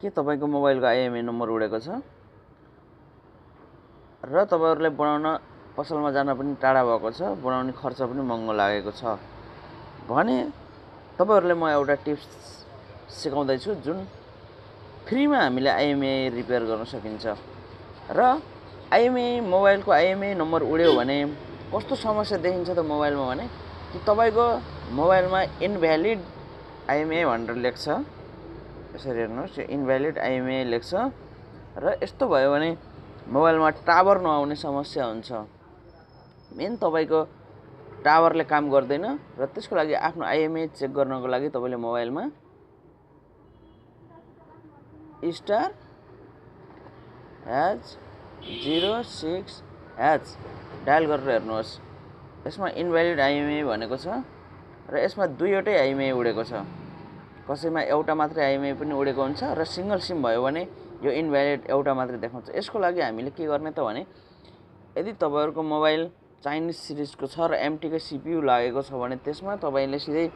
के तपाईको मोबाइलको IMEI नम्बर उडेको छ र तपाईहरुले बनाउन पसलमा जान पनि टाढा भएको छ, बनाउने खर्च पनि महँगो लागेको छ भने तपाईहरुले म एउटा टिप्स सिकाउँदै छु जुन फ्रीमा हामीले IMEI रिपेयर गर्न सकिन्छ र मोबाइलको IMEI नम्बर उड्यो भने कस्तो समस्या देखिन्छ त मोबाइलमा भने कि तपाईको मोबाइलमा इनभ्यालिड IMEI भनेर लेख्छ। यसरी हेर्नुस्, यो इनभ्यालिड IMEI लेख्छ र यस्तो भयो भने मोबाइलमा टावर नआउने समस्या हुन्छ। मेन तपाईको टावरले काम गर्दैन र त्यसको लागि आफ्नो IMEI चेक गर्नको लागि तपाईले मोबाइलमा *#06# डायल गरेर हेर्नुहोस्। यसमा इनभ्यालिड IMEI भनेको छ र यसमा दुईवटै IMEI उडेको छ। कसैमा एउटा मात्रै IMEI पनि उडेको हुन्छ र सिंगल सिम भयो भने यो इनभ्यालिड एउटा मात्रै देखाउँछ। यसको लागि हामीले के गर्ने त भने यदि तपाईहरुको मोबाइल चाइनिज सिरिजको छ र MTK CPU लागेको छ भने त्यसमा तपाईले सिधै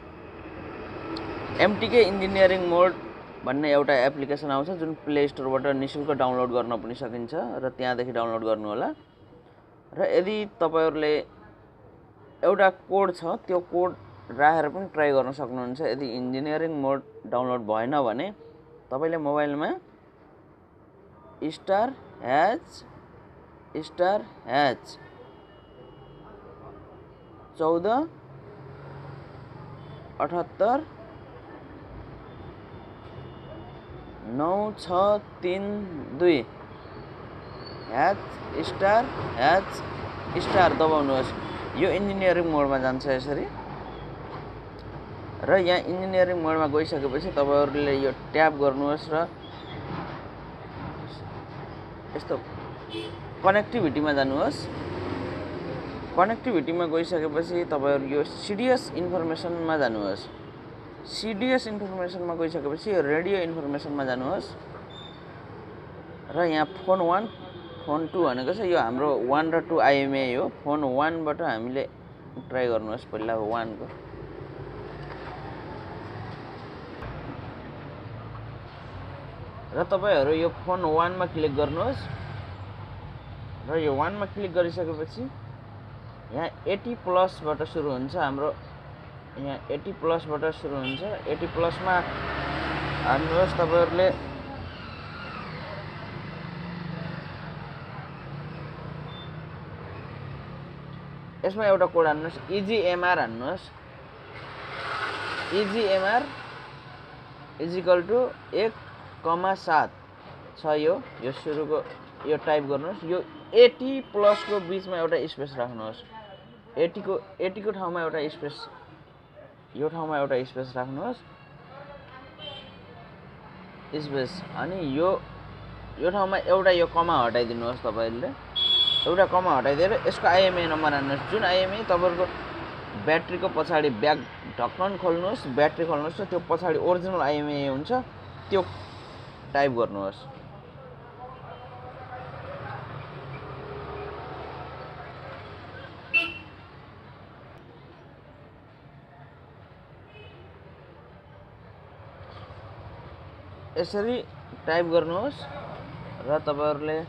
MTK इन्जिनियरिङ मोड भन्ने एउटा एप्लिकेसन आउँछ जुन प्ले स्टोरबाट निशुल्क डाउनलोड गर्न पनि सकिन्छ र त्यहाँदेखि डाउनलोड गर्नु होला। र यदि तपाईहरुले एउटा कोड छ त्यो कोड राखेर पनि ट्राई गर्न सक्नुहुन्छ। यदि इन्जिनियरिङ मोड डाउनलोड भएन भने तपाईले मोबाइलमा *## 14 78 9632 # दबाउनुहोस्। यो इन्जिनियरिङ मोडमा जान्छ यसरी र यहाँ इन्जिनियरिङ मोडमा गइसकेपछि तपाईहरुले यो ट्याब गर्नुहोस् र यस्तो कनेक्टिभिटीमा जानुहोस्। कनेक्टिभिटीमा गइसकेपछि तपाईहरु यो CDS इन्फर्मेसनमा जानुहोस्। CDS इन्फर्मेसनमा गइसकेपछि यो रेडियो इन्फर्मेसनमा जानुहोस् र यहाँ फोन 1 फोन 2 भनेको छ। यो हाम्रो 1 र 2 IMEI हो। फोन 1 बाट हामीले ट्राई गर्नुहोस्। पहिला 1 को र तपाईहरु यो फोन 1 मा क्लिक गर्नुहोस् र यो 1 मा क्लिक गरिसकेपछि यहाँ 80 प्लस बाट सुरु हुन्छ। हाम्रो यहाँ 80 प्लस बाट सुरु हुन्छ। 80 प्लस मा हान्नुहोस्। तपाईहरुले यसमा एउटा कोड हान्नुहोस्। EGMR हान्नुहोस्। EGMR = 1,7 छ। यो सुरुको यो टाइप गर्नुहोस्। यो 80 प्लस को बीचमा एउटा स्पेस राख्नुहोस्। 80 को ठाउँमा एउटा स्पेस, यो ठाउँमा एउटा स्पेस राख्नुहोस्। स्पेस अनि यो ठाउँमा एउटा यो कमा हटाइदिनुहोस्। तपाईहरुले एउटा कमा हटाइदिएर यसको IMEI नम्बर हान्नुहोस्। जुन IMEI तपाईहरुको ब्याट्रीको पछाडी ब्याक ढक्कन खोल्नुहोस्, ब्याट्री खोल्नुहोस् र त्यो पछाडी ओरिजिनल IMEI हुन्छ त्यो टाइप गर्नुहोस्। यसरी टाइप गर्नुहोस् र तपाईहरुले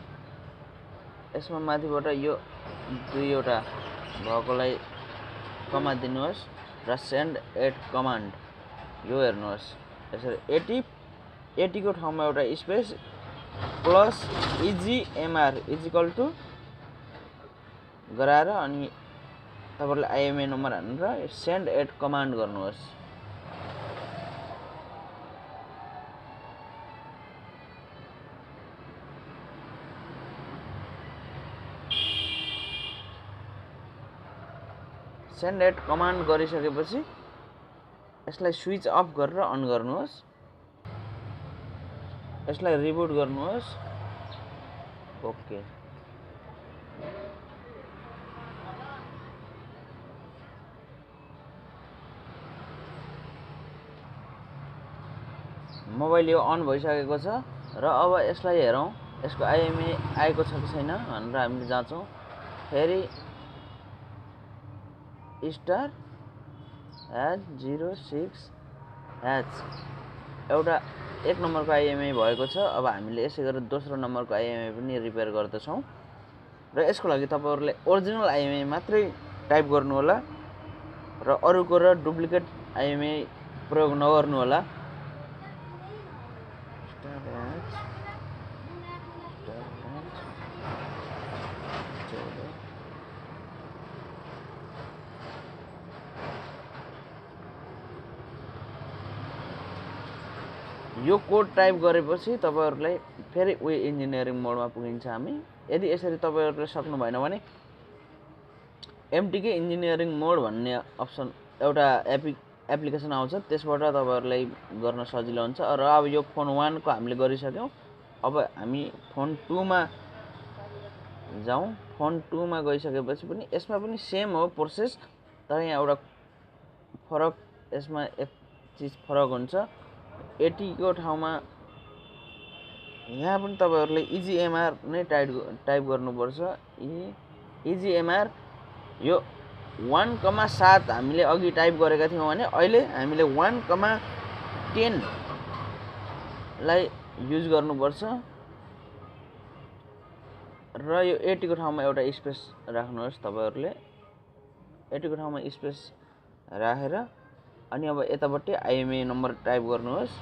यसमा माथिबाट यो दुईवटा भएकोलाई कमा दिनुहोस् र सेन्ड एट कमान्ड यो हेर्नुहोस्। यसरी 80 को ठाउँमा एउटा स्पेस प्लस EGMR = गराएर अनि तपाईहरुले IMEI नम्बर हानेर सेन्ड एट कमान्ड गर्नुहोस्। सेन्ड एट कमान्ड गरिसकेपछि यसलाई स्विच अफ गरेर अन गर्नुहोस्। यसलाई रिबुट गर्नुहोस्। ओके। मोबाइल यो अन भइसकेको छ र अब यसलाई हेरौं यसको IMEI आएको छ कि छैन भनेर हामीले जाँचौं। फेरि *#06# एउटा 1 नम्बरको आइएमआई भएको छ। अब हामीले यसै गरेर दोस्रो नम्बरको आइएमआई पनि रिपेयर गर्दछौँ र यसको लागि तपाईहरुले ओरिजिनल आइएमआई मात्रै टाइप गर्नु होला र अरुको र डुप्लिकेट आइएमआई प्रयोग नगर्नु होला। यो कोड टाइप गरेपछि तपाईहरुलाई फेरि वे इन्जिनियरिङ मोडमा पुगिन्छ हामी। यदि यसरी तपाईहरुले सक्नु भएन भने एमटीके इन्जिनियरिङ मोड भन्ने अप्सन एउटा एप्लिकेसन आउँछ, त्यसबाट तपाईहरुलाई गर्न सजिलो हुन्छ। र अब यो फोन 1 को हामीले गरिसक्यौं। अब हामी फोन 2 मा जाउँ। फोन 2 मा गइसकेपछि पनि यसमा पनि सेम हो प्रोसेस, तर यहाँ एउटा फरक, यसमा एक चीज फरक हुन्छ। 80 को ठाउँमा यहाँ पनि तपाईहरुले इजीएमआर नै टाइप गर्नुपर्छ। इजीएमआर यो 1,7 हामीले अघि टाइप गरेका थियौं भने अहिले हामीले 1,10 लाई युज गर्नुपर्छ र यो 80 को ठाउँमा एउटा स्पेस राख्नुहोस्। तपाईहरुले 80 को ठाउँमा स्पेस राखेर अनि अब यतापट्टि आइएमआई नम्बर टाइप गर्नुहोस्।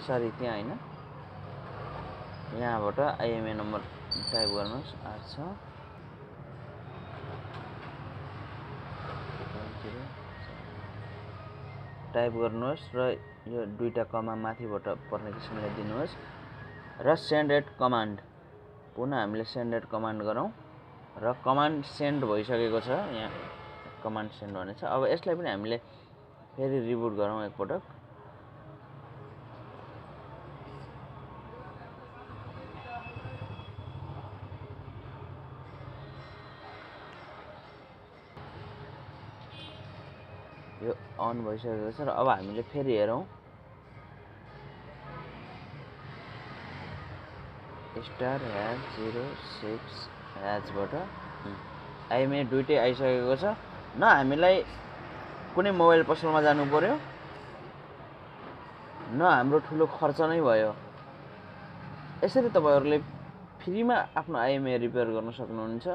सरी, त्यहाँ हैन, यहाँबाट आइएमआई नम्बर टाइप गर्नुहोस्। 86 टाइप गर्नुहोस् र यो दुईटा कमा माथिबाट पर्ने किसिमले दिनुहोस् र सेन्ड एट कमान्ड, पुनः हामीले सेन्ड एट कमान्ड गरौँ र कमान्ड सेन्ड भइसकेको छ। यहाँ कमान्ड सेन्ड भनेछ। अब यसलाई पनि हामीले फेरि रिबुट गरौँ एकपटक। यो अन भइसकेको छ र अब हामीले फेरि हेरौँ। *#06# बाट आइएमआई दुईटै आइसकेको छ। न हामीलाई कुनै मोबाइल पसलमा जानु पर्यो, न हाम्रो ठुलो खर्च नै भयो। यसरी तपाईहरुले फ्रीमा आफ्नो आइएमआई रिपेयर गर्न सक्नुहुन्छ।